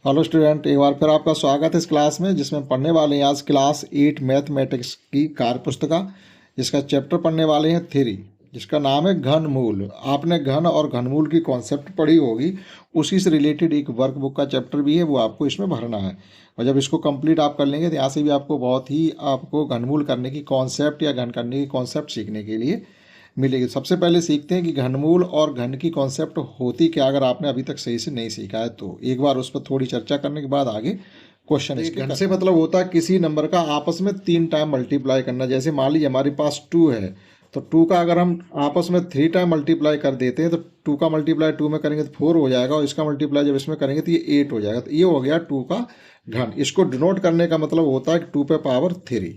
Hello student, एक बार फिर आपका स्वागत है इस क्लास में जिसमें पढ़ने वाले हैं आज क्लास 8 मैथमेटिक्स की कार्य पुस्तिका। जिसका चैप्टर पढ़ने वाले हैं थ्योरी, जिसका नाम है घनमूल। आपने घन और घनमूल की कॉन्सेप्ट पढ़ी होगी, उसी से रिलेटेड एक वर्कबुक का चैप्टर भी है, वो आपको इसमें भरना है। और जब इसको कंप्लीट आप कर लेंगे तो यहाँ से भी आपको बहुत ही आपको घनमूल करने की कॉन्सेप्ट या घन करने की कॉन्सेप्ट सीखने के लिए मिलेगी। सबसे पहले सीखते हैं कि घनमूल और घन की कॉन्सेप्ट होती क्या, अगर आपने अभी तक सही से नहीं सीखा है तो एक बार उस पर थोड़ी चर्चा करने के बाद आगे क्वेश्चन। घन से मतलब होता है किसी नंबर का आपस में 3 टाइम मल्टीप्लाई करना। जैसे मान लीजिए हमारे पास 2 है, तो 2 का अगर हम आपस में 3 टाइम मल्टीप्लाई कर देते हैं तो 2 का मल्टीप्लाई 2 में करेंगे तो 4 हो जाएगा, और इसका मल्टीप्लाई जब इसमें करेंगे तो ये 8 हो जाएगा। तो ये हो गया 2 का घन। इसको डिनोट करने का मतलब होता है कि 2 पे पावर 3।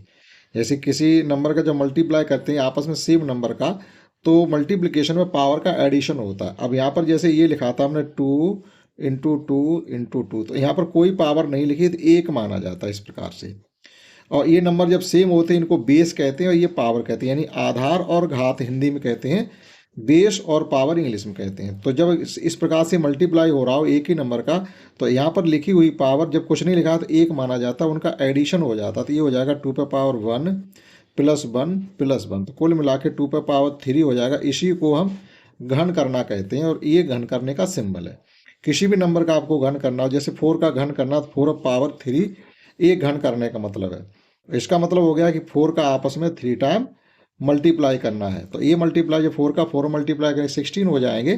जैसे किसी नंबर का जब मल्टीप्लाई करते हैं आपस में सेम नंबर का, तो मल्टीप्लिकेशन में पावर का एडिशन होता है। अब यहाँ पर जैसे ये लिखा था हमने 2 इंटू 2 इंटू 2, तो यहाँ पर कोई पावर नहीं लिखी तो 1 माना जाता है इस प्रकार से। और ये नंबर जब सेम होते हैं इनको बेस कहते हैं और ये पावर कहते हैं, यानी आधार और घात हिंदी में कहते हैं, बेस और पावर इंग्लिश में कहते हैं। तो जब इस प्रकार से मल्टीप्लाई हो रहा हो एक ही नंबर का, तो यहाँ पर लिखी हुई पावर जब कुछ नहीं लिखा तो 1 माना जाता, उनका एडिशन हो जाता। तो ये हो जाएगा 2 पे पावर 1 प्लस 1 प्लस 1, तो कुल मिला के 2 पे पावर 3 हो जाएगा। इसी को हम घन करना कहते हैं और ये घन करने का सिंबल है। किसी भी नंबर का आपको घन करना हो, जैसे 4 का घन करना तो 4 पावर 3, ये घन करने का मतलब है। इसका मतलब हो गया कि 4 का आपस में 3 टाइम मल्टीप्लाई करना है। तो ये मल्टीप्लाई जो 4 का 4 मल्टीप्लाई करेंगे 16 हो जाएंगे,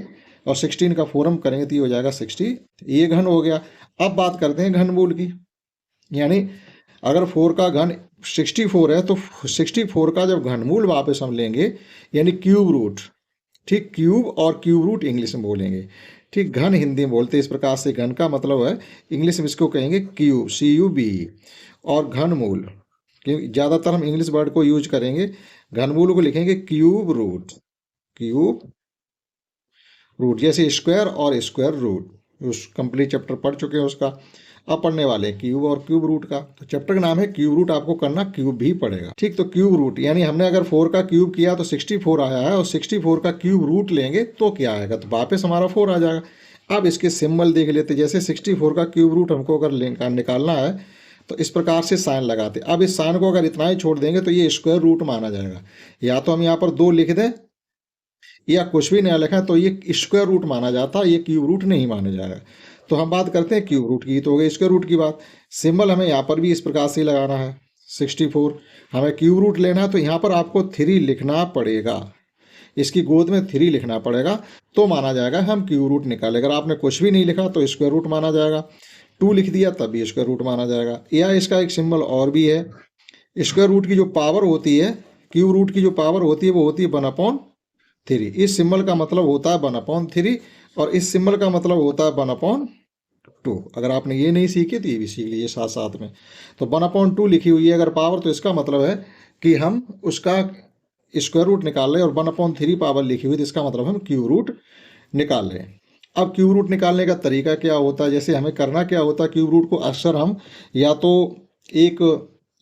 और 16 का 4 हम करेंगे तो ये हो जाएगा 60। ये घन हो गया। अब बात करते हैं घनमूल की, यानी अगर 4 का घन 64 है तो 64 का जब घनमूल वापस हम लेंगे, यानी क्यूब रूट। ठीक, क्यूब और क्यूब रूट इंग्लिश में बोलेंगे। ठीक, घन हिंदी में बोलते हैं इस प्रकार से। घन का मतलब है इंग्लिश में इसको कहेंगे क्यूब, CUB। और घनमूल, क्योंकि ज़्यादातर हम इंग्लिश वर्ड को यूज करेंगे, घनमूल को लिखेंगे क्यूब रूट। क्यूब रूट जैसे स्क्वायर और स्क्वायर रूट, उस कंप्लीट चैप्टर पढ़ चुके हैं उसका। अब पढ़ने वाले हैं क्यूब और क्यूब रूट का। तो चैप्टर का नाम है क्यूब रूट, आपको करना क्यूब भी पड़ेगा। ठीक, तो क्यूब रूट यानी हमने अगर 4 का क्यूब किया तो 64 आया है, और 64 का क्यूब रूट लेंगे तो क्या आएगा, तो वापस हमारा 4 आ जाएगा। अब इसके सिंबल देख लेते, जैसे 64 का क्यूब रूट हमको अगर निकालना है तो इस प्रकार से साइन लगाते। अब इस साइन को अगर इतना ही छोड़ देंगे तो ये स्क्वायर रूट माना जाएगा। या तो हम यहाँ पर 2 लिख दें या कुछ भी नया लिखा, तो ये स्क्वायर रूट माना जाता है, ये क्यूब रूट नहीं माना जाएगा। तो हम बात करते हैं क्यूब रूट की, तो हो गई स्क्वायर रूट की बात। सिंबल हमें यहाँ पर भी इस प्रकार से लगाना है। 64 हमें क्यूब रूट लेना है, तो यहाँ पर आपको 3 लिखना पड़ेगा, इसकी गोद में 3 लिखना पड़ेगा, तो माना जाएगा हम क्यूब रूट निकाले। अगर आपने कुछ भी नहीं लिखा तो स्क्वायर रूट माना जाएगा, 2 लिख दिया तब भी स्क्वायर रूट माना जाएगा। या इसका एक सिंबल और भी है, स्क्वायर रूट की जो पावर होती है, क्यूब रूट की जो पावर होती है वो होती है 1/3। इस सिंबल का मतलब होता है 1/3, और इस सिंबल का मतलब होता है 1/2। अगर आपने ये नहीं सीखे तो ये भी सीख लीजिए साथ साथ में। तो 1/2 लिखी हुई है अगर पावर, तो इसका मतलब है कि हम उसका स्क्वायर रूट निकाल रहे हैं, और 1/3 पावर लिखी हुई तो इसका मतलब हम क्यूब रूट निकाल रहे हैं। अब क्यूब रूट निकालने का तरीका क्या होता है, जैसे हमें करना क्या होता है, क्यूब रूट को अक्सर हम या तो एक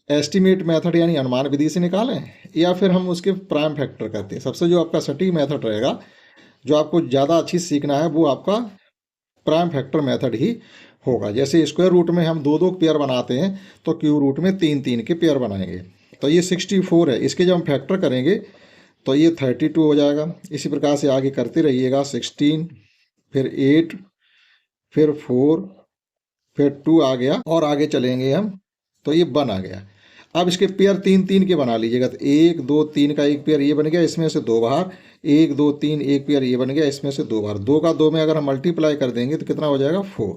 एस्टिमेट मेथड यानी अनुमान विधि से निकालें, या फिर हम उसके प्राइम फैक्टर करते हैं। सबसे जो आपका सटीक मेथड रहेगा, जो आपको ज़्यादा अच्छी सीखना है, वो आपका प्राइम फैक्टर मेथड ही होगा। जैसे स्क्वायर रूट में हम 2-2 पेयर बनाते हैं, तो क्यूब रूट में 3-3 के पेयर बनाएंगे। तो ये 64 है, इसके जब हम फैक्टर करेंगे तो ये 32 हो जाएगा। इसी प्रकार से आगे करते रहिएगा, 16 फिर 8 फिर 4 फिर 2 आ गया, और आगे चलेंगे हम तो ये 1 आ गया। अब इसके पेयर 3-3 के बना लीजिएगा, तो 1 2 3 का एक पेयर ये बन गया, इसमें से 2 बाहर, 1 2 3 एक पेयर ये बन गया, इसमें से 2 बाहर। 2 का 2 में अगर हम मल्टीप्लाई कर देंगे तो कितना हो जाएगा, 4।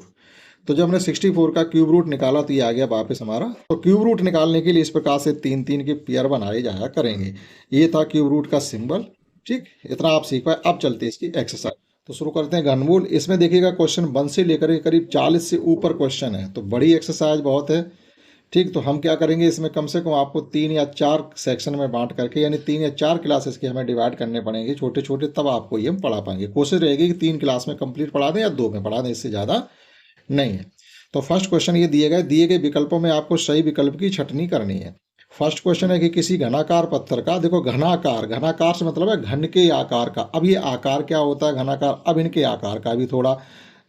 तो जब हमने 64 का क्यूब रूट निकाला तो ये आ गया वापस हमारा। तो क्यूब रूट निकालने के लिए इस प्रकार से 3-3 के पेयर बनाए जाया करेंगे। ये था क्यूब रूट का सिंबल। ठीक, इतना आप सीख पाए। अब चलते हैं इसकी एक्सरसाइज, तो शुरू करते हैं घनमूल। इसमें देखिएगा क्वेश्चन 1 से लेकर के करीब 40 से ऊपर क्वेश्चन है, तो बड़ी एक्सरसाइज बहुत है। ठीक, तो हम क्या करेंगे, इसमें कम से कम आपको 3 या 4 सेक्शन में बांट करके, यानी 3 या 4 क्लासेस के हमें डिवाइड करने पड़ेंगे छोटे छोटे, तब आपको ये हम पढ़ा पाएंगे। कोशिश रहेगी कि 3 क्लास में कंप्लीट पढ़ा दें या 2 में पढ़ा दें, इससे ज़्यादा नहीं है। तो फर्स्ट क्वेश्चन ये दिए गए विकल्पों में आपको सही विकल्प की छंटनी करनी है। फर्स्ट क्वेश्चन है कि किसी घनाकार पत्थर का, देखो घनाकार, घनाकार से मतलब है घन के आकार का। अब ये आकार क्या होता है घनाकार, अब इनके आकार का भी थोड़ा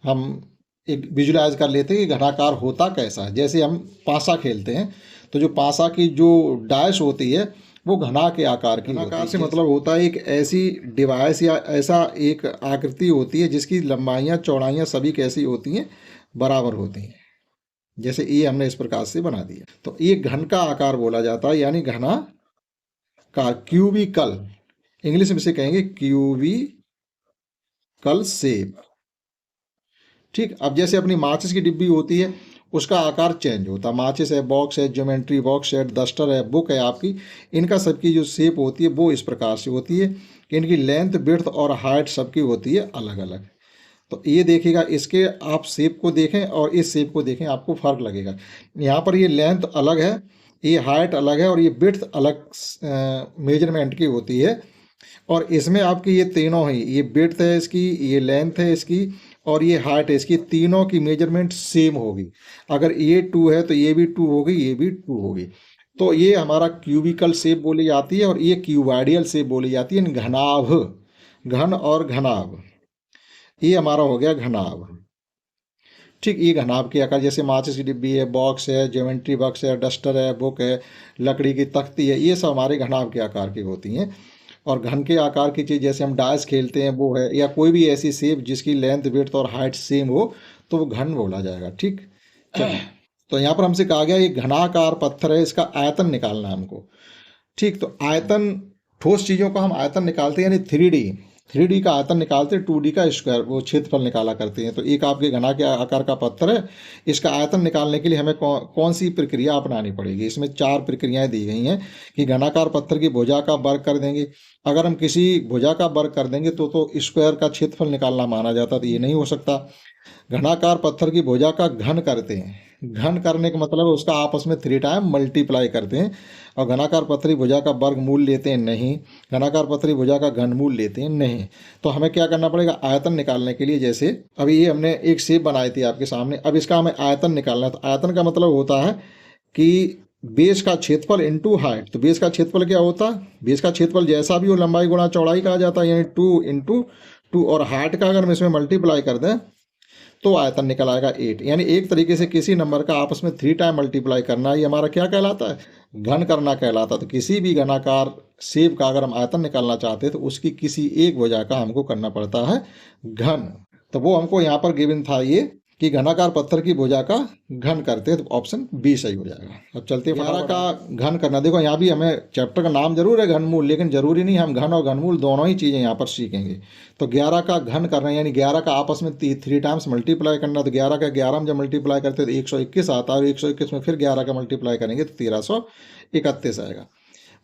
हम एक विजुलाइज कर लेते हैं कि घनाकार होता कैसा है। जैसे हम पासा खेलते हैं तो जो पासा की जो डाइस होती है वो घना के आकार की घनाकार से मतलब होता है एक ऐसी डिवाइस या ऐसा एक आकृति होती है जिसकी लंबाइयाँ चौड़ाइयाँ सभी कैसी होती हैं, बराबर होती हैं। जैसे ये हमने इस प्रकार से बना दिया, तो ये घन का आकार बोला जाता है, यानी घना का क्यूबिकल, इंग्लिश में से कहेंगे क्यूबिकल शेप। ठीक, अब जैसे अपनी माचिस की डिब्बी होती है उसका आकार चेंज होता है, माचिस है, बॉक्स है, ज्योमेट्री बॉक्स है, डस्टर है, बुक है आपकी, इनका सबकी जो शेप होती है वो इस प्रकार से होती है कि इनकी लेंथ, विड्थ और हाइट सबकी होती है अलग अलग। तो ये देखिएगा, इसके आप शेप को देखें और इस शेप को देखें, आपको फर्क लगेगा। यहाँ पर ये लेंथ अलग है, ये हाइट अलग है और ये विड्थ अलग मेजरमेंट की होती है। और इसमें आपकी ये तीनों ही, ये विड्थ है इसकी, ये लेंथ है इसकी और ये हाइट है इसकी, तीनों की मेजरमेंट सेम होगी। अगर ये 2 है तो ये भी 2 होगी, ये भी 2 होगी। तो ये हमारा क्यूबिकल शेप बोली जाती है और ये क्यूबाइडियल शेप बोली जाती है। घनाभ, घन और घनाभ, ये हमारा हो गया घनाभ। ठीक, ये घनाभ के आकार, जैसे माचिस की डिब्बी है, बॉक्स है, ज्योमेट्री बॉक्स है, डस्टर है, बुक है, लकड़ी की तख्ती है, ये सब हमारे घनाभ के आकार की होती हैं। और घन के आकार की चीज़ जैसे हम डाइस खेलते हैं वो है, या कोई भी ऐसी शेप जिसकी लेंथ, विड्थ और हाइट सेम हो तो वो घन बोला जाएगा। ठीक, चलिए, तो यहाँ पर हमसे कहा गया ये घनाकार पत्थर है, इसका आयतन निकालना है हमको। ठीक, तो आयतन, ठोस चीज़ों का हम आयतन निकालते हैं, यानी 3D का आयतन निकालते हैं, 2D का स्क्वायर, वो क्षेत्रफल निकाला करते हैं। तो एक आपके घना के आकार का पत्थर है, इसका आयतन निकालने के लिए हमें कौन सी प्रक्रिया अपनानी पड़ेगी। इसमें 4 प्रक्रियाएं दी गई हैं कि घनाकार पत्थर की भुजा का वर्ग कर देंगे। अगर हम किसी भुजा का वर्ग कर देंगे तो स्क्वायर का क्षेत्रफल निकालना माना जाता, तो ये नहीं हो सकता। घनाकार पत्थर की भुजा का घन करते हैं, घन करने का मतलब है उसका आपस में 3 टाइम मल्टीप्लाई करते हैं। और घनाकार पत्थरी भुजा का वर्गमूल लेते हैं नहीं, घनाकार पत्थरी भुजा का घनमूल लेते हैं नहीं। तो हमें क्या करना पड़ेगा आयतन निकालने के लिए। जैसे अभी ये हमने एक शेप बनाई थी आपके सामने, अब इसका हमें आयतन निकालना है। तो आयतन का मतलब होता है कि बेस का क्षेत्रफल इंटू हाइट। तो बेस का क्षेत्रफल क्या होता है, बेस का क्षेत्रफल जैसा भी हो लंबाई गुणा चौड़ाई कहा जाता है, यानी 2 इंटू 2। और हाइट का अगर हम इसमें मल्टीप्लाई कर दें तो आयतन निकल आएगा 8। यानी एक तरीके से किसी नंबर का आपस में 3 टाइम मल्टीप्लाई करना, ये हमारा क्या कहलाता है, घन करना कहलाता है। तो किसी भी घनाकार शेप का अगर हम आयतन निकालना चाहते हैं तो उसकी किसी एक भुजा का हमको करना पड़ता है घन। तो वो हमको यहाँ पर गिवन था ये कि घनाकार पत्थर की भुजा का घन करते हैं, तो ऑप्शन बी सही हो जाएगा। अब चलते हैं 11 का घन करना। देखो यहाँ भी हमें चैप्टर का नाम जरूर है घनमूल, लेकिन जरूरी नहीं हम घन और घनमूल दोनों ही चीज़ें यहाँ पर सीखेंगे। तो 11 का घन करना यानी 11 का आपस में 3 टाइम्स मल्टीप्लाई करना। तो 11 का 11 में जब मल्टीप्लाई करते हैं तो 121 आता है, और 121 में फिर 11 का मल्टीप्लाई करेंगे तो 1331 आएगा।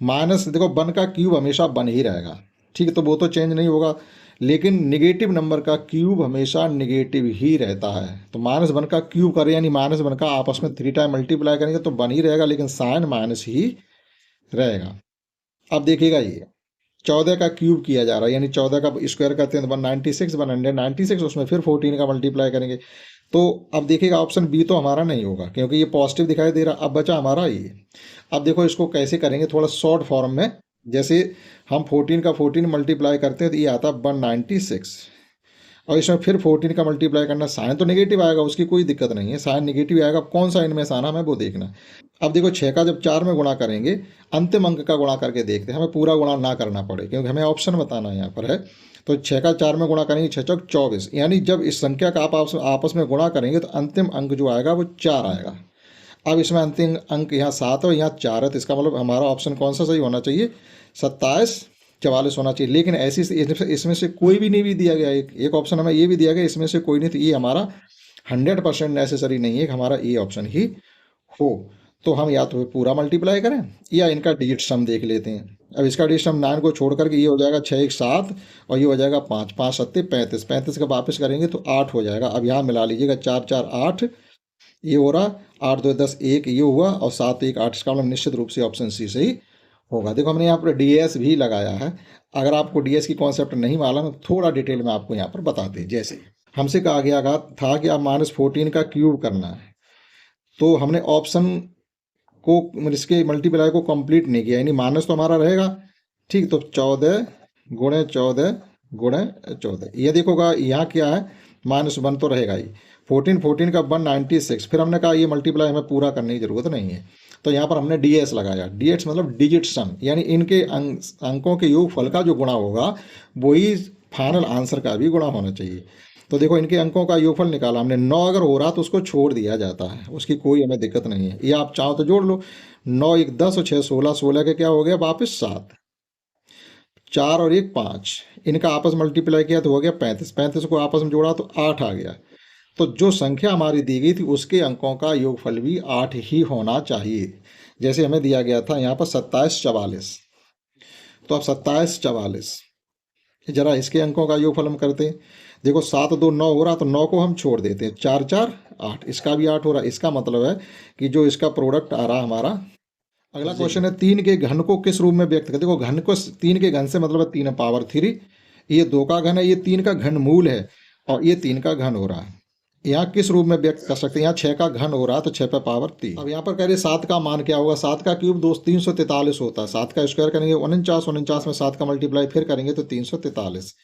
माइनस, देखो वन का क्यूब हमेशा वन ही रहेगा, ठीक है, तो वो तो चेंज नहीं होगा। लेकिन निगेटिव नंबर का क्यूब हमेशा निगेटिव ही रहता है। तो -1 का क्यूब करें यानी -1 का आपस में 3 टाइम मल्टीप्लाई करेंगे तो 1 ही रहेगा, लेकिन साइन माइनस ही रहेगा। अब देखिएगा ये 14 का क्यूब किया जा रहा है, यानी 14 का स्क्वायर करते हैं तो 196, उसमें फिर 14 का मल्टीप्लाई करेंगे। तो अब देखिएगा ऑप्शन बी तो हमारा नहीं होगा क्योंकि ये पॉजिटिव दिखाई दे रहा। अब बचा हमारा ये। अब देखो इसको कैसे करेंगे थोड़ा शॉर्ट फॉर्म में। जैसे हम 14 का 14 मल्टीप्लाई करते हैं तो ये आता है 196, और इसमें फिर 14 का मल्टीप्लाई करना, साइन तो नेगेटिव आएगा, उसकी कोई दिक्कत नहीं है, साइन नेगेटिव आएगा, कौन सा इनमें से आना हमें वो देखना। अब देखो 6 का जब 4 में गुणा करेंगे, अंतिम अंक का गुणा करके देखते हैं, हमें पूरा गुणा ना करना पड़े क्योंकि हमें ऑप्शन बताना यहाँ पर है। तो 6 का 4 में गुणा करेंगे 6 चौक 24, यानी जब इस संख्या का आप आपस में गुणा करेंगे तो अंतिम अंक जो आएगा वो 4 आएगा। अब इसमें अंतिम अंक यहाँ 7 है और यहाँ 4 है, तो इसका मतलब हमारा ऑप्शन कौन सा सही होना चाहिए, 27 44 होना चाहिए। लेकिन ऐसी इसमें से कोई भी नहीं भी दिया गया, एक ऑप्शन हमें ये भी दिया गया, इसमें से कोई नहीं, तो ये हमारा 100% नेसेसरी नहीं है कि हमारा ये ऑप्शन ही हो। तो हम या तो पूरा मल्टीप्लाई करें या इनका डिजिट सम देख लेते हैं। अब इसका डिजिट सम 9 को छोड़ करके ये हो जाएगा 6 1 7 और ये हो जाएगा 5 5 7 35, 35 का वापस करेंगे तो 8 हो जाएगा। अब यहाँ मिला लीजिएगा 4 4 8 ये हो रहा, 8 2 10 1 ये हुआ और 7 1 8, इसका मतलब निश्चित रूप से ऑप्शन सी सही होगा। देखो हमने यहाँ पर डीएस भी लगाया है। अगर आपको डीएस की कॉन्सेप्ट नहीं मालूम तो थोड़ा डिटेल में आपको यहाँ पर बताते हैं। जैसे हमसे कहा गया था कि आप -14 का क्यूब करना है, तो हमने ऑप्शन को इसके मल्टीप्लाई को कंप्लीट नहीं किया, यानी माइनस तो हमारा रहेगा, ठीक। तो 14 गुणे 14 गुणे 14, ये देखोगा यहाँ क्या है, -1 तो रहेगा ही, 14 का 196। फिर हमने कहा ये मल्टीप्लाई हमें पूरा करने की जरूरत नहीं है, तो यहाँ पर हमने ds लगाया। ds मतलब डिजिट सम, यानी इनके अंकों के योगफल का जो गुणा होगा वही फाइनल आंसर का भी गुणा होना चाहिए। तो देखो इनके अंकों का योगफल निकाला हमने। 9 अगर हो रहा तो उसको छोड़ दिया जाता है, उसकी कोई हमें दिक्कत नहीं है। ये आप चाहो तो जोड़ लो, 9 1 10 और 6 16, 16 के क्या हो गया वापस 7, 4 और 1 5, इनका आपस में मल्टीप्लाई किया तो हो गया 35, 35 को आपस में जोड़ा तो 8 आ गया। तो जो संख्या हमारी दी गई थी उसके अंकों का योगफल भी 8 ही होना चाहिए। जैसे हमें दिया गया था यहाँ पर 27 44, तो अब 27 44 जरा इसके अंकों का योगफल हम करते हैं। देखो 7 2 9 हो रहा, तो 9 को हम छोड़ देते हैं, 4 4 8, इसका भी 8 हो रहा। इसका मतलब है कि जो इसका प्रोडक्ट आ रहा हमारा। अगला क्वेश्चन है 3 के घन को किस रूप में व्यक्त करते। देखो घन को 3 के घन से मतलब है 3 पावर 3, ये 2 का घन है, ये 3 का घन मूल है और ये 3 का घन हो रहा है। यहाँ किस रूप में व्यक्त कर सकते हैं, यहाँ 6 का घन हो रहा है तो 6 पे पावर 3। अब यहाँ पर कह रहे 7 का मान क्या होगा, 7 का क्यूब 343 होता है, 7 का स्क्वायर करेंगे 49, 49 में 7 का मल्टीप्लाई फिर करेंगे तो 343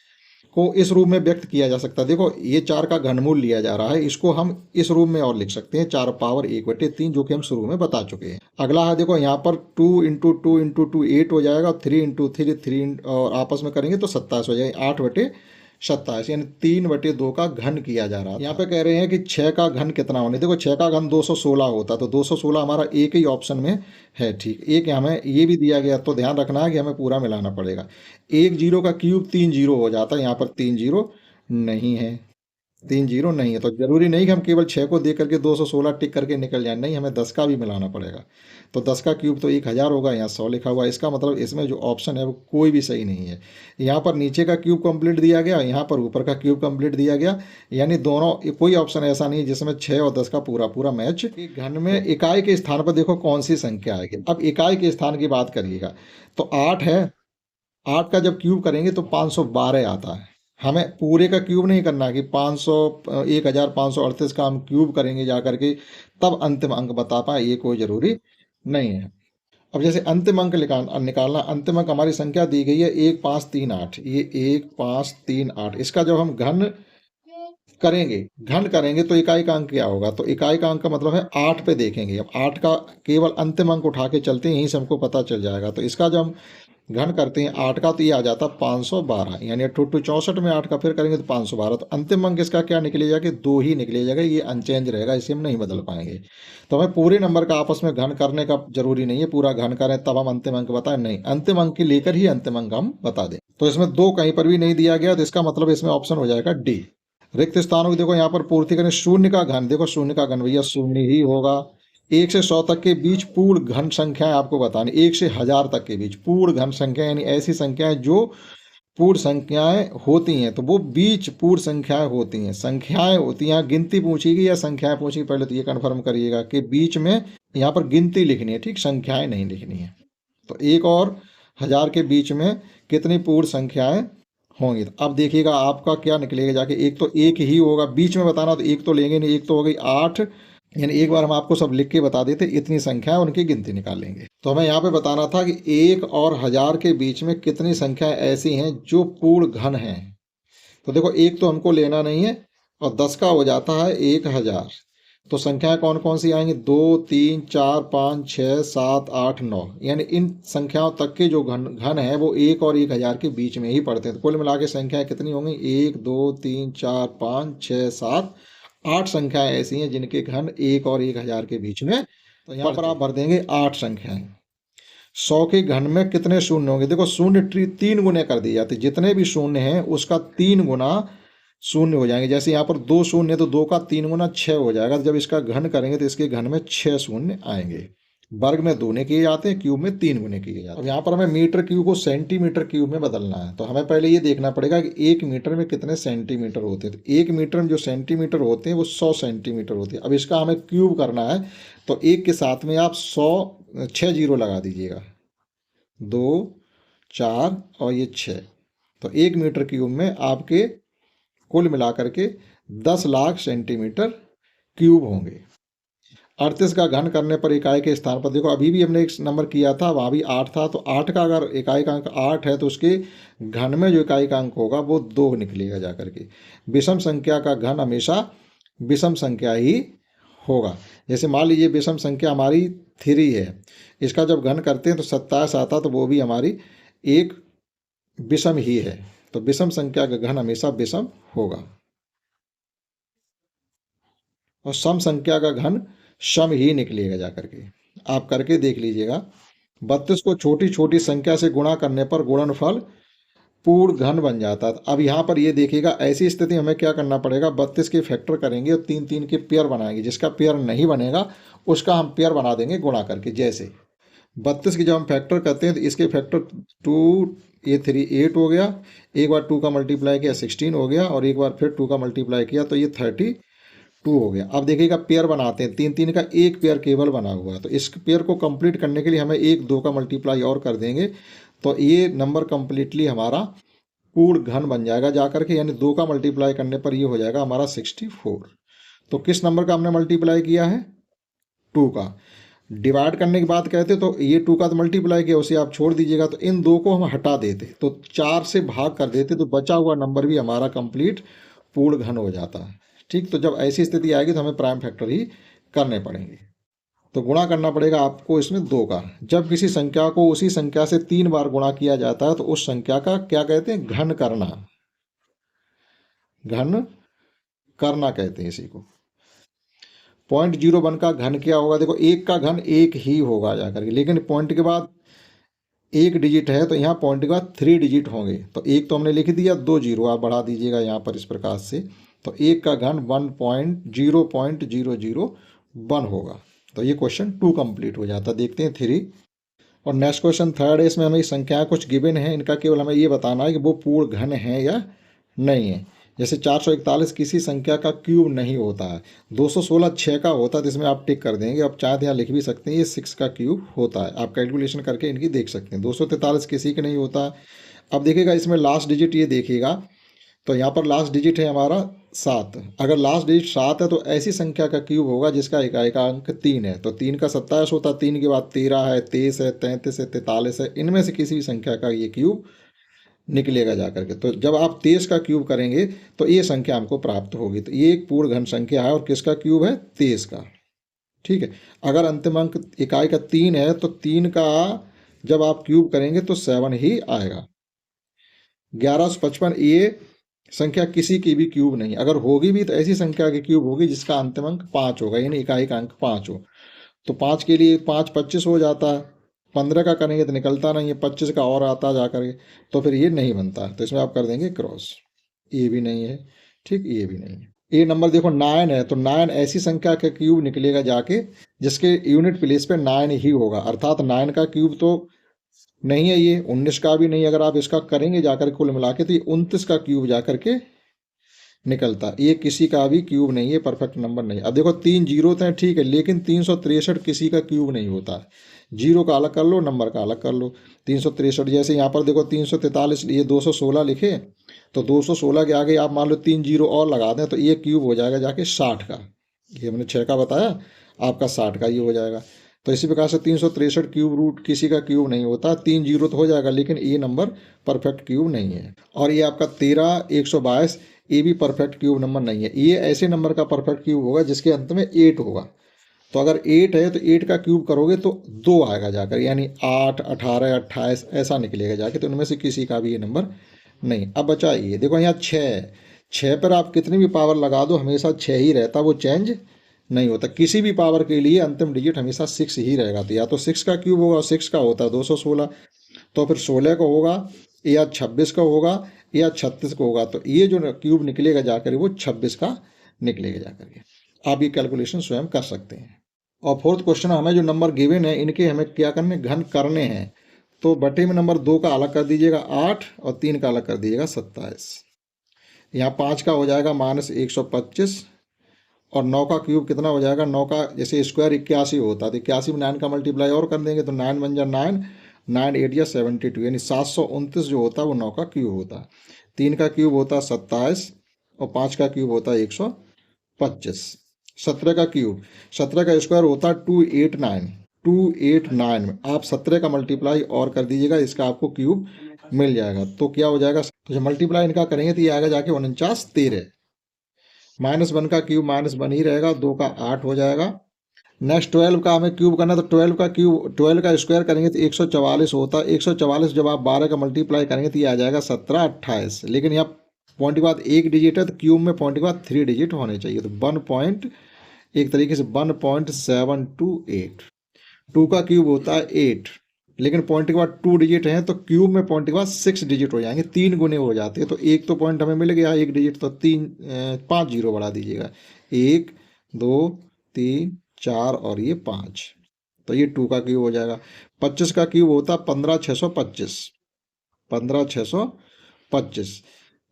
को इस रूप में व्यक्त किया जा सकता है। देखो ये 4 का घनमूल लिया जा रहा है, इसको हम इस रूप में और लिख सकते हैं 4 पावर 1/3, जो कि हम शुरू में बता चुके हैं। अगला है देखो यहाँ पर 2 × 2 × 2 8 हो जाएगा, 3 × 3 3 और आपस में करेंगे तो 27 हो जाएगा, 8/27, यानी 3/2 का घन किया जा रहा है। यहाँ पे कह रहे हैं कि 6 का घन कितना होने। देखो 6 का घन 216 होता, तो 216 हमारा एक ही ऑप्शन में है, ठीक। एक हमें ये भी दिया गया, तो ध्यान रखना है कि हमें पूरा मिलाना पड़ेगा। 1 0 का क्यूब 3 0 हो जाता है, यहाँ पर 3 0 नहीं है, 3 0 नहीं है। तो जरूरी नहीं कि हम केवल 6 को देख करके 216 टिक करके निकल जाए, नहीं, हमें 10 का भी मिलाना पड़ेगा। तो 10 का क्यूब तो 1000 होगा, यहाँ 100 लिखा हुआ है, इसका मतलब इसमें जो ऑप्शन है वो कोई भी सही नहीं है। यहाँ पर नीचे का क्यूब कंप्लीट दिया गया, यहाँ पर ऊपर का क्यूब कंप्लीट दिया गया, यानी दोनों कोई ऑप्शन ऐसा नहीं जिसमें 6 और 10 का पूरा पूरा मैच। घन में इकाई के स्थान पर देखो कौन सी संख्या आएगी। अब इकाई के स्थान की बात करिएगा तो 8 है, 8 का जब क्यूब करेंगे तो 512 आता है। हमें पूरे का क्यूब नहीं करना कि 1538 का हम क्यूब करेंगे जा करके तब अंतिम अंक बता पाए, ये कोई जरूरी नहीं है। अब जैसे अंतिम अंक निकालना, अंतिम अंक हमारी संख्या दी गई है 1538, ये 1538, इसका जब हम घन करेंगे तो इकाई का अंक क्या होगा, तो इकाई का अंक का मतलब है 8 पे देखेंगे। अब 8 का केवल अंतिम अंक उठा के चलते हैं, यहीं से हमको पता चल जाएगा। तो इसका जब हम घन करते हैं 8 का तो ये आ जाता 512, यानी 8 2 64 में 8 का फिर करेंगे तो 512। तो अंतिम अंक इसका क्या निकलेगा कि 2 ही निकलेगा, ये अनचेंज रहेगा, इसे हम नहीं बदल पाएंगे। तो हमें पूरे नंबर का आपस में घन करने का जरूरी नहीं है, पूरा घन करें तब हम अंतिम अंक बताएं, नहीं, अंतिम अंक की लेकर ही अंतिम अंक हम बता दें। तो इसमें 2 कहीं पर भी नहीं दिया गया, तो इसका मतलब इसमें ऑप्शन हो जाएगा डी। रिक्त स्थानों की देखो यहाँ पर पूर्ति करें, शून्य का घन, देखो शून्य का घन भैया शून्य ही होगा। 1 से 100 तक के बीच पूर्ण घन संख्याएं आपको बतानी, 1 से 1000 तक के बीच पूर्ण घन संख्या, यानी ऐसी संख्याएं जो पूर्ण संख्याएं होती हैं, तो वो बीच पूर्ण संख्याएं होती हैं, संख्याएं होती हैं। गिनती पूछेगी या संख्याएं पूछेगी, पहले तो ये कन्फर्म करिएगा कि बीच में यहाँ पर गिनती लिखनी है, ठीक, संख्याएं नहीं लिखनी है। तो 1 और 1000 के बीच में कितनी पूर्ण संख्याएं होंगी। तो अब देखिएगा आपका क्या निकलेगा जाके, एक तो एक ही होगा, बीच में बताना तो एक तो लेंगे नहीं, एक तो हो गई 8, यानी एक बार हम आपको सब लिख के बता देते, इतनी संख्या है, उनकी गिनती निकाल लेंगे। तो हमें यहाँ पे बताना था कि 1 और 1000 के बीच में कितनी संख्याएं ऐसी हैं जो पूर्ण घन हैं। तो देखो 1 तो हमको लेना नहीं है और 10 का हो जाता है 1000, तो संख्याएं कौन कौन सी आएंगी, 2 3 4 5 6 7 8 9, यानी इन संख्याओं तक के जो घन है वो 1 और 1000 के बीच में ही पड़ते हैं। तो कुल मिला के संख्याएं कितनी होंगी, 1 2 3 4 5 6 7 8 संख्याएं ऐसी हैं जिनके घन 1 और 1000 के बीच में। तो यहाँ पर आप भर देंगे 8 संख्याएं। 100 के घन में कितने शून्य होंगे, देखो शून्य 3 गुने कर दिए जाते, जितने भी शून्य हैं उसका 3 गुना शून्य हो जाएंगे। जैसे यहाँ पर 2 शून्य, तो 2 का 3 गुना 6 हो जाएगा। जब इसका घन करेंगे तो इसके घन में 6 शून्य आएंगे। वर्ग में 2 गुने किए जाते हैं, क्यूब में 3 गुने किए जाते हैं। अब यहाँ पर हमें मीटर क्यूब को सेंटीमीटर क्यूब में बदलना है, तो हमें पहले ये देखना पड़ेगा कि 1 मीटर में कितने सेंटीमीटर होते हैं। तो 1 मीटर में जो सेंटीमीटर होते हैं वो 100 सेंटीमीटर होते हैं। अब इसका हमें क्यूब करना है, तो 1 के साथ में आप 6 जीरो लगा दीजिएगा, 2 4 और ये 6, तो 1 मीटर क्यूब में आपके कुल मिलाकर के 10 लाख सेंटीमीटर क्यूब होंगे। 38 का घन करने पर इकाई के स्थान पर, देखो अभी भी हमने एक नंबर किया था, वहाँ भी 8 था, तो 8 का अगर इकाई का अंक 8 है तो उसके घन में जो इकाई का अंक होगा वो 2 निकलेगा जा करके। विषम संख्या का घन हमेशा विषम संख्या ही होगा। जैसे मान लीजिए विषम संख्या हमारी 3 है, इसका जब घन करते हैं तो 27 आता, तो वो भी हमारी एक विषम ही है। तो विषम संख्या का घन हमेशा विषम होगा और सम संख्या का घन सम ही निकलेगा जा करके। आप करके देख लीजिएगा। 32 को छोटी छोटी संख्या से गुणा करने पर गुणनफल पूर्ण घन बन जाता है। अब यहाँ पर ये देखिएगा, ऐसी स्थिति हमें क्या करना पड़ेगा, 32 के फैक्टर करेंगे और 3 3 के पेयर बनाएंगे। जिसका पेयर नहीं बनेगा उसका हम पेयर बना देंगे गुणा करके। जैसे 32 की जब हम फैक्टर करते हैं तो इसके फैक्टर 2 ये 3 8 हो गया, एक बार 2 का मल्टीप्लाई किया 16 हो गया, और एक बार फिर 2 का मल्टीप्लाई किया तो ये 32 हो गया। अब देखिएगा पेयर बनाते हैं, 3 3 का एक पेयर केवल बना हुआ है, तो इस पेयर को कंप्लीट करने के लिए हमें 1 2 का मल्टीप्लाई और कर देंगे, तो ये नंबर कंप्लीटली हमारा पूर्ण घन बन जाएगा जा करके। यानी 2 का मल्टीप्लाई करने पर ये हो जाएगा हमारा 64। तो किस नंबर का हमने मल्टीप्लाई किया है, 2 का। डिवाइड करने की बात कहते तो ये 2 का तो मल्टीप्लाई किया, उसे आप छोड़ दीजिएगा, तो इन 2 को हम हटा देते तो 4 से भाग कर देते, तो बचा हुआ नंबर भी हमारा कंप्लीट पूर्ण घन हो जाता है। ठीक, तो जब ऐसी स्थिति आएगी तो हमें प्राइम फैक्टर ही करने पड़ेंगे। तो गुणा करना पड़ेगा आपको इसमें 2 का। जब किसी संख्या को उसी संख्या से 3 बार गुणा किया जाता है तो उस संख्या का क्या कहते हैं, घन करना। घन करना कहते हैं इसी को। 0.01 का घन क्या होगा, देखो 1 का घन 1 ही होगा जाकर के, लेकिन पॉइंट के बाद 1 डिजिट है तो यहाँ पॉइंट के बाद 3 डिजिट होंगे। तो 1 तो हमने लिख दिया, 2 जीरो आप बढ़ा दीजिएगा यहाँ पर इस प्रकार से, तो 1 का घन 1.0.001 होगा। तो ये क्वेश्चन 2 कंप्लीट हो जाता। देखते हैं 3 और नेक्स्ट क्वेश्चन 3 है। इसमें हमें संख्याएं कुछ गिवन है, इनका केवल हमें ये बताना है कि वो पूर्ण घन है या नहीं है। जैसे 441 किसी संख्या का क्यूब नहीं होता है, 216 6 का होता है, तो इसमें आप टिक कर देंगे। आप चाहे यहाँ लिख भी सकते हैं ये 6 का क्यूब होता है, आप कैलकुलेशन करके इनकी देख सकते हैं। 243 किसी का नहीं होता है। अब देखिएगा इसमें लास्ट डिजिट ये देखिएगा, तो यहाँ पर लास्ट डिजिट है हमारा 7। अगर लास्ट डिजिट 7 है तो ऐसी संख्या का क्यूब होगा जिसका इकाई का अंक 3 है। तो 3 का 27 होता है, 3 के बाद 13 है, 23 है, 33 है, 43 है, इनमें से किसी भी संख्या का ये क्यूब निकलेगा जा करके। तो जब आप 23 का क्यूब करेंगे तो ये संख्या हमको प्राप्त होगी। तो ये एक पूर्ण घन संख्या है और किसका क्यूब है, 23 का। ठीक है, अगर अंतिम अंक इकाई का 3 है तो 3 का जब आप क्यूब करेंगे तो 7 ही आएगा। 1155 ये संख्या किसी की भी क्यूब नहीं, अगर होगी भी तो ऐसी संख्या की क्यूब होगी जिसका अंतिम अंक 5 होगा, यानी इकाई का अंक 5 हो। तो 5 के लिए 5 25 हो जाता है, 15 का करेंगे तो निकलता नहीं है, 25 का और आता जा करके, तो फिर ये नहीं बनता। तो इसमें आप कर देंगे क्रॉस, ये भी नहीं है, ठीक, ये भी नहीं है। ये नंबर देखो 9 है, तो 9 ऐसी संख्या का क्यूब निकलेगा जाके जिसके यूनिट प्लेस पे 9 ही होगा, अर्थात 9 का क्यूब तो नहीं है, ये 19 का भी नहीं। अगर आप इसका करेंगे जाकर कुल मिला के तो ये 29 का क्यूब जाकर के निकलता। ये किसी का भी क्यूब नहीं है, परफेक्ट नंबर नहीं। अब देखो 3 जीरो थे, ठीक है, लेकिन 363 किसी का क्यूब नहीं होता है। जीरो का अलग कर लो, नंबर का अलग कर लो। 363 जैसे यहाँ पर देखो 343, ये 216 लिखे, तो 216 के आगे आप मान लो 3 जीरो और लगा दें तो ये क्यूब हो जाएगा जाके 60 का। ये हमने 6 का बताया, आपका 60 का ये हो जाएगा। तो इसी प्रकार से 363 क्यूब रूट किसी का क्यूब नहीं होता। 3 जीरो तो हो जाएगा, लेकिन ये नंबर परफेक्ट क्यूब नहीं है। और ये आपका 13 122 ये भी परफेक्ट क्यूब नंबर नहीं है। ये ऐसे नंबर का परफेक्ट क्यूब होगा जिसके अंत में 8 होगा। तो अगर 8 है तो 8 का क्यूब करोगे तो 2 आएगा जाकर, यानी 8 18 28 ऐसा निकलेगा जाके। तो उनमें से किसी का भी ये नंबर नहीं। अब बचा ये देखो यहाँ 6 पर आप कितनी भी पावर लगा दो हमेशा 6 ही रहता, वो चेंज नहीं होता। किसी भी पावर के लिए अंतिम डिजिट हमेशा 6 ही रहेगा। तो या तो 6 का क्यूब होगा, 6 का होता है 216, तो फिर 16 का होगा, या 26 का होगा, या 36 का होगा। तो ये जो क्यूब निकलेगा जाकर वो 26 का निकलेगा जाकर के। आप ये कैलकुलेशन स्वयं कर सकते हैं। और फोर्थ क्वेश्चन, हमें जो नंबर गिवन है इनके हमें क्या करने, घन करने हैं। तो बटे में नंबर 2 का अलग कर दीजिएगा 8 और 3 का अलग कर दीजिएगा 27। यहाँ 5 का हो जाएगा -125 और 9 का क्यूब कितना हो जाएगा, 9 का जैसे स्क्वायर 81 होता है, तो 81 में 9 का मल्टीप्लाई और कर देंगे तो 9 बन जा 9, 9 8 या 72, यानी 729 जो होता है वो 9 का क्यूब होता है। 3 का क्यूब होता है 27 और 5 का क्यूब होता है 125। 17 का क्यूब, 17 का स्क्वायर होता है 289, 289 में आप 17 का मल्टीप्लाई और कर दीजिएगा, इसका आपको क्यूब मिल जाएगा। तो क्या हो जाएगा, तो जब मल्टीप्लाई इनका करेंगे तो ये आएगा जाके 49 13, -1 का क्यूब -1 ही रहेगा, 2 का 8 हो जाएगा। नेक्स्ट 12 का हमें क्यूब करना है, तो 12 का क्यूब 12 का स्क्वायर करेंगे तो 144 होता है। 144 जब आप 12 का मल्टीप्लाई करेंगे तो ये आ जाएगा 17 28। लेकिन यहाँ पॉइंट के बाद एक डिजिट है, तो क्यूब में पॉइंट के बाद 3 डिजिट होने चाहिए, तो 1 पॉइंट, एक तरीके से 1.728। 2 का क्यूब होता है 8, लेकिन पॉइंट के बाद 2 डिजिट हैं, तो क्यूब में पॉइंट के बाद 6 डिजिट हो जाएंगे, 3 गुने हो जाते हैं। तो एक तो पॉइंट हमें मिल गया एक डिजिट, तो 5 जीरो बढ़ा दीजिएगा, 1 2 3 4 और ये 5, तो ये 2 का क्यूब हो जाएगा। 25 का क्यूब होता है 15625, 15625।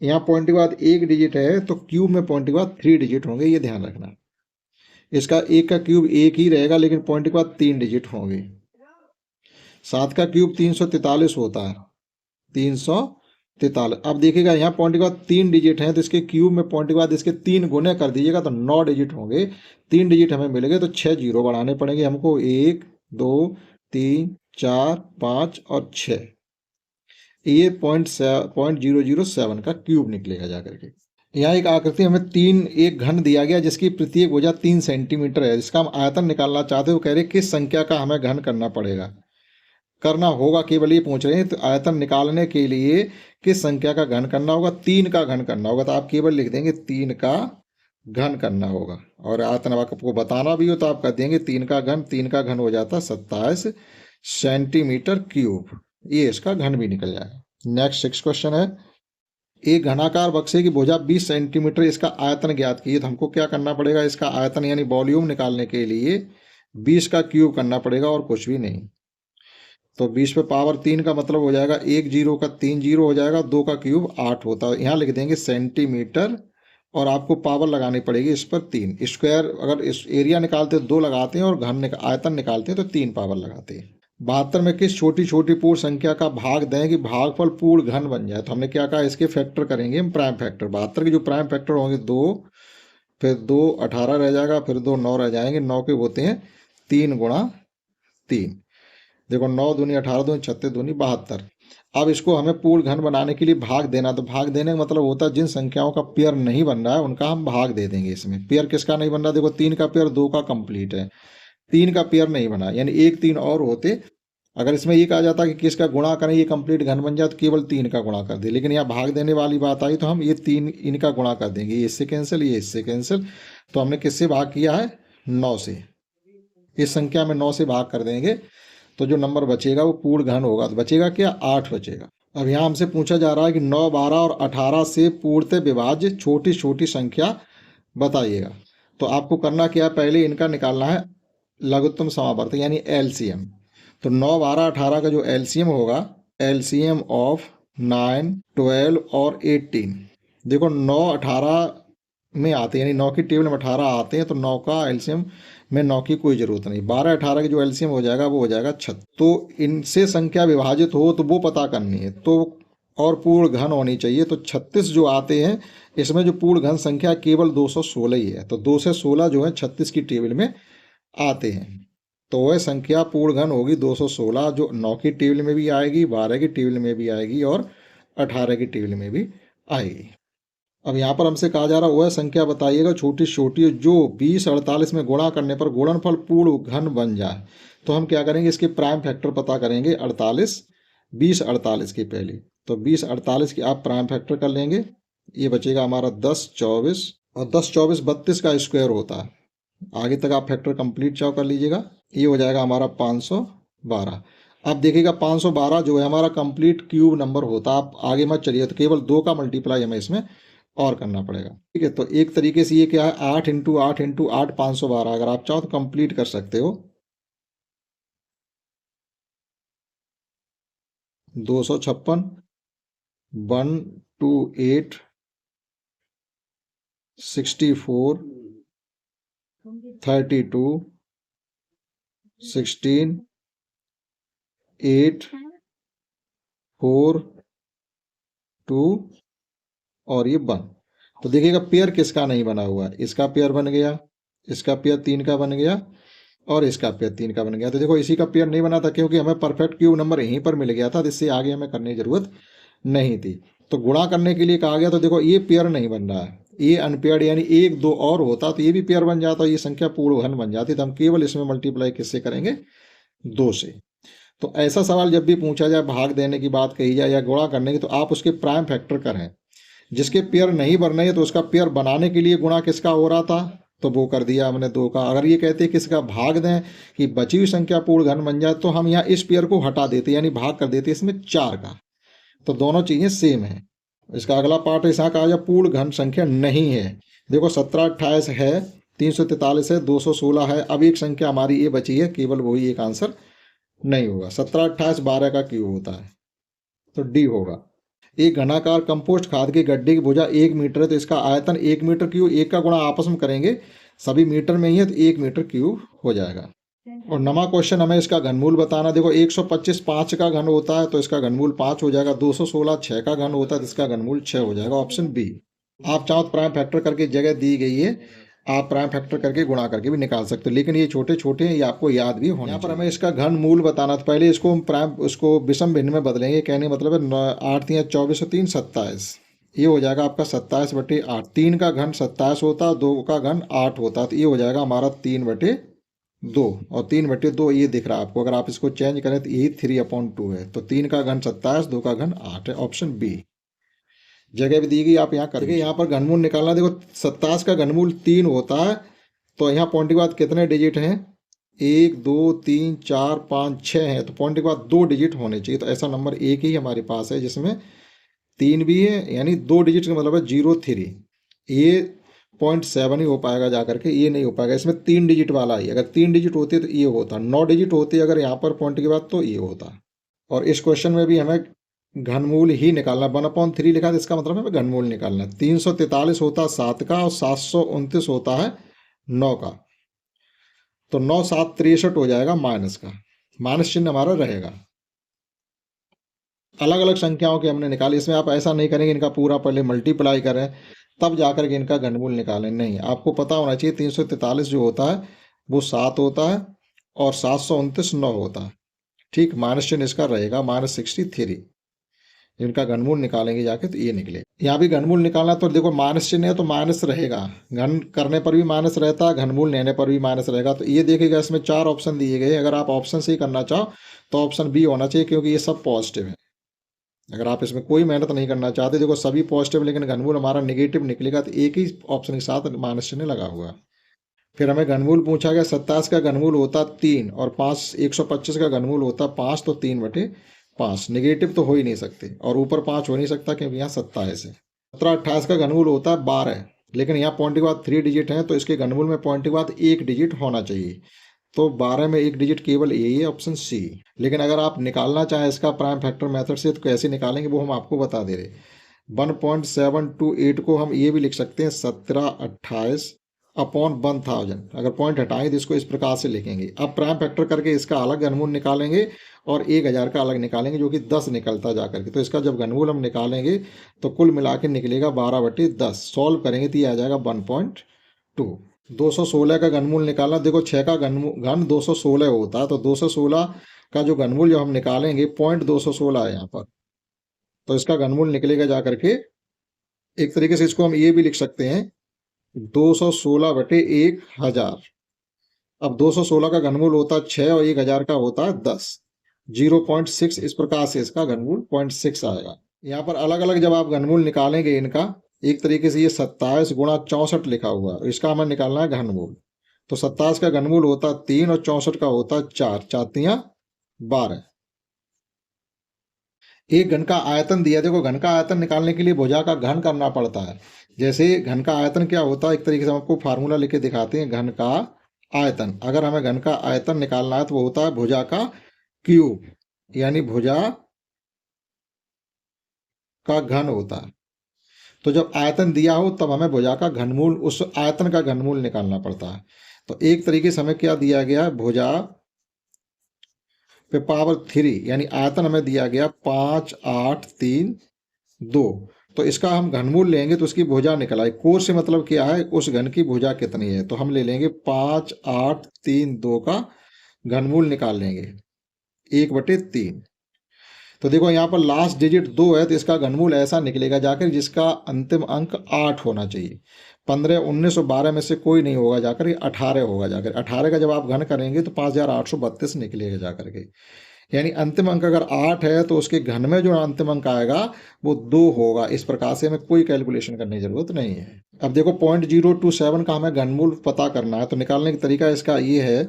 यहाँ पॉइंट के बाद एक डिजिट है, तो क्यूब में पॉइंट के बाद 3 डिजिट होंगे, ये ध्यान रखना। इसका एक का क्यूब एक ही रहेगा, लेकिन पॉइंट के बाद 3 डिजिट होंगे। 7 का क्यूब 343 होता है, 343। अब देखिएगा यहाँ पॉइंट के बाद 3 डिजिट हैं, तो इसके क्यूब में पॉइंट के बाद इसके 3 गुने कर दीजिएगा, तो 9 डिजिट होंगे। 3 डिजिट हमें मिल गए, तो 6 जीरो बढ़ाने पड़ेंगे हमको, 1 2 3 4 5 और 6। ये 0.007 का क्यूब निकलेगा जाकर के। यहाँ एक आकृति हमें एक घन दिया गया, जिसकी प्रत्येक भुजा 3 सेंटीमीटर है। इसका हम आयतन निकालना चाहते हो, कह रहे किस संख्या का हमें घन करना होगा, केवल ये पूछ रहे हैं। तो आयतन निकालने के लिए किस संख्या का घन करना होगा, 3 का घन करना होगा, तो आप केवल लिख देंगे 3 का घन करना होगा। और आयतन आपको बताना भी हो तो आप कर देंगे 3 का घन, 3 का घन हो जाता है 27 सेंटीमीटर क्यूब, ये इसका घन भी निकल जाएगा। नेक्स्ट 6 क्वेश्चन है, एक घनाकार बक्से की भुजा 20 सेंटीमीटर, इसका आयतन ज्ञात कीजिए। तो हमको क्या करना पड़ेगा, इसका आयतन यानी वॉल्यूम निकालने के लिए 20 का क्यूब करना पड़ेगा और कुछ भी नहीं। तो 20 पे पावर 3 का मतलब हो जाएगा 1 जीरो का 3 जीरो हो जाएगा, 2 का क्यूब 8 होता है। यहाँ लिख देंगे सेंटीमीटर, और आपको पावर लगानी पड़ेगी इस पर 3। स्क्वायर अगर इस एरिया निकालते हैं 2 लगाते हैं, और घन आयतन निकालते हैं तो 3 पावर लगाते हैं। 72 में किस छोटी छोटी पूर्ण संख्या का भाग दें कि भागफल पूर्ण घन बन जाए। तो हमने क्या कहा, इसके फैक्टर करेंगे हम, प्राइम फैक्टर। 72 के जो प्राइम फैक्टर होंगे 2, फिर 2 18 रह जाएगा, फिर 2 9 रह जाएंगे। 9 के होते हैं 3 गुणा 3, देखो 9 दूनी 18, दूनी 36, दूनी 72। अब इसको हमें पूर्ण घन बनाने के लिए भाग देना, तो भाग देने का मतलब होता है जिन संख्याओं का पेयर नहीं बन रहा है उनका हम भाग दे देंगे। इसमें पेयर किसका नहीं बन रहा, देखो 3 का पेयर 2 का कंप्लीट है, 3 का पेयर नहीं बना, यानी 1 3 और होते। अगर इसमें ये कहा जाता कि किसका गुणा करें ये कंप्लीट घन बन जाए, तो केवल 3 का गुणा कर दे। लेकिन यहाँ भाग देने वाली बात आई तो हम ये 3 इनका गुणा कर देंगे, ये इससे कैंसिल, ये इससे कैंसिल। तो हमने किससे भाग किया है, 9 से। इस संख्या में 9 से भाग कर देंगे, तो जो नंबर बचेगा वो पूर्ण घन होगा। तो बचेगा क्या, 8 बचेगा। अब यहाँ हमसे पूछा जा रहा है कि 9 12 और 18 से पूर्णतः विभाज्य छोटी छोटी संख्या बताइएगा। तो आपको करना क्या है, पहले इनका निकालना है लघुत्तम समावर्त यानी एलसीएम। तो 9 12 18 का जो एलसीएम होगा, एलसीएम ऑफ 9 12 और 18, देखो 9 18 में आते हैं, यानी 9 की टेबल में 18 आते हैं, तो 9 का एलसीएम में 9 की कोई ज़रूरत नहीं। 12 18 की जो एलसीएम हो जाएगा वो हो जाएगा 36। तो इनसे संख्या विभाजित हो तो वो पता करनी है, तो और पूर्ण घन होनी चाहिए। तो 36 जो आते हैं, इसमें जो पूर्ण घन संख्या केवल 216 ही है, तो 2 से 16 जो है 36 की टेबल में आते हैं। तो वह संख्या पूर्ण घन होगी 216, जो 9 की टेबल में भी आएगी, 12 की टेबल में भी आएगी और 18 की टेबल में भी आएगी। अब यहाँ पर हमसे कहा जा रहा है वह संख्या बताइएगा छोटी छोटी जो 20 48 में गुणा करने पर गुणनफल पूर्ण घन बन जाए। तो हम क्या करेंगे, इसके प्राइम फैक्टर पता करेंगे। 48 20 48 की पहले, तो 20 48 की आप प्राइम फैक्टर कर लेंगे, ये बचेगा हमारा 10 24, और 10 24 32 का स्क्वायर होता है। आगे तक आप फैक्टर कंप्लीट चाहो कर लीजिएगा, ये हो जाएगा हमारा 512। अब देखिएगा 512 जो है हमारा कंप्लीट क्यूब नंबर होता है। आप आगे मत चलिए, तो केवल 2 का मल्टीप्लाई हमें इसमें और करना पड़ेगा, ठीक है। तो एक तरीके से ये क्या है, 8 इंटू 8 इंटू 8 512। अगर आप चाहो तो कंप्लीट कर सकते हो, 256 128 64 32 16 8 4 2 और ये 1। तो देखिएगा पेयर किसका नहीं बना हुआ है, इसका पेयर बन गया, इसका पेयर 3 का बन गया, और इसका पेयर 3 का बन गया। तो देखो इसी का पेयर नहीं बना था, क्योंकि हमें परफेक्ट क्यूब नंबर यहीं पर मिल गया था, तो इससे आगे हमें करने की जरूरत नहीं थी। तो गुणा करने के लिए कहा गया, तो देखो ये पेयर नहीं बन रहा है, ये अनपेयर्ड, यानी एक दो और होता तो ये भी पेयर बन जाता, ये संख्या पूर्ण घन बन जाती। तो हम केवल इसमें मल्टीप्लाई किससे करेंगे, 2 से। तो ऐसा सवाल जब भी पूछा जाए, भाग देने की बात कही जाए या गुणा करने की, तो आप उसके प्राइम फैक्टर करें। जिसके पेयर नहीं बन रहे हैं तो उसका पेयर बनाने के लिए गुणा किसका हो रहा था, तो वो कर दिया हमने 2 का। अगर ये कहते हैं किसका भाग दें कि बची हुई संख्या पूर्ण घन बन जाए, तो हम यहाँ इस पेयर को हटा देते, यानी भाग कर देते इसमें 4 का। तो दोनों चीजें सेम है। इसका अगला पार्ट ऐसा कहा जाए पूर्ण घन संख्या नहीं है। देखो 17 28 है, 343 है, 216 है। अब एक संख्या हमारी ये बची है, केवल वही एक आंसर नहीं होगा। 17 28 12 का क्यों होता है, तो डी होगा। एक घनाकार कंपोस्ट खाद के गड्ढे की भुजा 1 मीटर है, तो इसका आयतन 1 मीटर क्यूब। एक का गुणा आपस में करेंगे, सभी मीटर में ही है, तो 1 मीटर क्यूब हो जाएगा। और नमा क्वेश्चन हमें इसका घनमूल बताना। देखो 125 5 का घन होता है, तो इसका घनमूल 5 हो जाएगा। 216 6 का घन होता है, तो इसका घनमूल 6 हो जाएगा, ऑप्शन बी। आप चाहो तो प्राइम फैक्टर करके जगह दी गई है, आप प्राइम फैक्टर करके गुणा करके भी निकाल सकते हो, लेकिन ये छोटे छोटे हैं, ये आपको याद भी होना। यहाँ पर हमें इसका घन मूल बताना, तो पहले इसको हम प्राइम उसको विषम भिन्न में बदलेंगे। कहने मतलब है 8 3 24 3 27, ये हो जाएगा आपका 27/8। 3 का घन 27 होता है, 2 का घन 8 होता है, तो ये हो जाएगा हमारा 3/2। और 3/2 ये दिख रहा है आपको, अगर आप इसको चेंज करें तो ये 3/2 है। तो 3 का घन 27, 2 का घन 8 है, ऑप्शन बी। जगह भी दी गई, आप यहाँ करके यहाँ पर घनमूल निकालना। देखो 27 का घनमूल 3 होता है, तो यहाँ पॉइंट के बाद कितने डिजिट हैं, 1 2 3 4 5 6 हैं, तो पॉइंट के बाद 2 डिजिट होने चाहिए। तो ऐसा नंबर एक ही हमारे पास है जिसमें 3 भी है, यानी 2 डिजिट का मतलब है 03। ये 0.7 ही हो पाएगा जा करके, ये नहीं हो पाएगा, इसमें 3 डिजिट वाला ही। अगर 3 डिजिट होते तो ये होता, 9 डिजिट होते अगर यहाँ पर पॉइंट के बाद, तो ये होता। और इस क्वेश्चन में भी हमें घनमूल ही निकालना, 1/3 लिखा है, इसका मतलब हमें घनमूल निकालना है। 343 होता है 7 का, और 729 होता है 9 का। तो 9 7 63 हो जाएगा माइनस का, माइनस चिन्ह हमारा रहेगा। अलग अलग संख्याओं के हमने निकाले, इसमें आप ऐसा नहीं करेंगे इनका पूरा पहले मल्टीप्लाई करें तब जाकर के इनका घनमूल निकालें, नहीं। आपको पता होना चाहिए 343 जो होता है वो 7 होता है, और 729 9 होता है, ठीक। माइनस चिन्ह इसका रहेगा -63। इनका घनमूल निकालेंगे जाके तो ये निकले। यहाँ भी घनमूल निकालना, तो देखो माइनस चिन्ह है तो माइनस रहेगा, घन करने पर भी माइनस रहता है, घनमूल लेने पर भी माइनस रहेगा। तो ये देखिएगा इसमें 4 ऑप्शन दिए गए, अगर आप ऑप्शन से ही करना चाहो तो ऑप्शन बी होना चाहिए, क्योंकि ये सब पॉजिटिव है। अगर आप इसमें कोई मेहनत नहीं करना चाहते, देखो सभी पॉजिटिव लेकिन घनमूल हमारा नेगेटिव निकलेगा, तो एक ही ऑप्शन के साथ माइनस चिन्ह लगा हुआ। फिर हमें घनमूल पूछा गया, 27 का घनमूल होता 3, और 125 का घनमूल होता 5, तो 3/5। नेगेटिव तो हो ही नहीं सकते, और ऊपर 5 हो नहीं सकता क्योंकि यहाँ 27 है। 17 28 का घनमूल होता है 12, लेकिन यहाँ पॉइंट के बाद 3 डिजिट हैं, तो इसके घनमूल में पॉइंट के बाद 1 डिजिट होना चाहिए। तो 12 में 1 डिजिट केवल यही है, ऑप्शन सी। लेकिन अगर आप निकालना चाहें इसका प्राइम फैक्टर मेथड से, तो कैसे निकालेंगे वो हम आपको बता दे रहे। 1.728 को हम ये भी लिख सकते हैं 1728/1000। अगर पॉइंट हटाएंगे तो इसको इस प्रकार से लिखेंगे। अब प्राइम फैक्टर करके इसका अलग घनमूल निकालेंगे, और 1000 का अलग निकालेंगे, जो कि 10 निकलता जा करके। तो इसका जब घनमूल हम निकालेंगे तो कुल मिला के निकलेगा 12/10। सॉल्व करेंगे तो ये आ जाएगा 1.2। 216 का घनमूल निकालना, देखो 6 का घन 216 होता है, तो 216 का जो घनमूल जो हम निकालेंगे 0.216 है यहाँ पर, तो इसका घनमूल निकलेगा जा करके। एक तरीके से इसको हम ये भी लिख सकते हैं 216/1000। अब 216 का घनमूल होता है 6, और 1000 का होता है 10, 0.6। इस प्रकार से इसका घनमूल 0.6 आएगा। यहाँ पर अलग अलग जब आप घनमूल निकालेंगे इनका, एक तरीके से ये 27 गुणा 64 लिखा हुआ है, इसका हमें निकालना है घनमूल। तो 27 का घनमूल होता है 3, और 64 का होता है 4, 4 12। एक घन का आयतन दिया, देखो घन का आयतन निकालने के लिए भुजा का घन करना पड़ता है। जैसे घन का आयतन क्या होता है, एक तरीके से हम आपको फार्मूला लिखे दिखाते हैं। घन का आयतन, अगर हमें घन का आयतन निकालना है तो वो होता है भुजा का क्यूब, यानी भुजा का घन होता है। तो जब आयतन दिया हो तब हमें भुजा का घनमूल, उस आयतन का घनमूल निकालना पड़ता है। तो एक तरीके से हमें क्या दिया गया, भुजा पे पावर 3, यानी आयतन हमें दिया गया 5 8 3 2। तो इसका हम घनमूल लेंगे तो उसकी भुजा निकल आए। कोर से मतलब क्या है, उस घन की भुजा कितनी है, तो हम ले लेंगे 5 8 3 2 का घनमूल निकाल लेंगे 1/3। तो देखो यहाँ पर लास्ट डिजिट 2 है, तो इसका घनमूल ऐसा निकलेगा जाकर जिसका अंतिम अंक 8 होना चाहिए। 15, 19 और 12 में से कोई नहीं होगा जाकर, ये 18 होगा जाकर। 18 का जब आप घन करेंगे तो 5832 निकलेगा जाकर के। यानी अंतिम अंक अगर 8 है तो उसके घन में जो अंतिम अंक आएगा वो 2 होगा। इस प्रकार से हमें कोई कैलकुलेशन करने की जरूरत नहीं है। अब देखो 0.027 का हमें घनमूल पता करना है, तो निकालने का तरीका इसका ये है,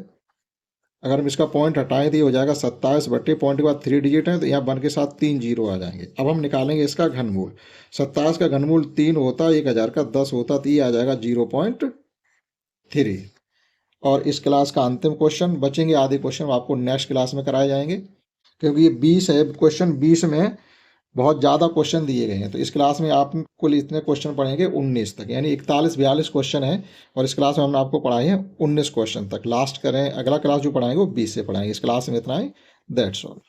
अगर हम इसका पॉइंट हटाएं तो ये हो जाएगा 27 बट्टे पॉइंट के बाद 3 डिजिट है, तो यहाँ 1 के साथ 3 जीरो आ जाएंगे। अब हम निकालेंगे इसका घनमूल। 27 का घनमूल 3 होता, 1000 का 10 होता, तो ये आ जाएगा 0.3। और इस क्लास का अंतिम क्वेश्चन, बचेंगे आधे क्वेश्चन आपको नेक्स्ट क्लास में कराए जाएंगे, क्योंकि ये 20 है क्वेश्चन, 20 में बहुत ज़्यादा क्वेश्चन दिए गए हैं। तो इस क्लास में आप कुल इतने क्वेश्चन पढ़ेंगे 19 तक, यानी 41-42 क्वेश्चन है। और इस क्लास में हमने आपको पढ़ाए हैं 19 क्वेश्चन तक। लास्ट करें, अगला क्लास जो पढ़ाएंगे वो 20 से पढ़ाएंगे। इस क्लास में इतना ही, दैट्स ऑल।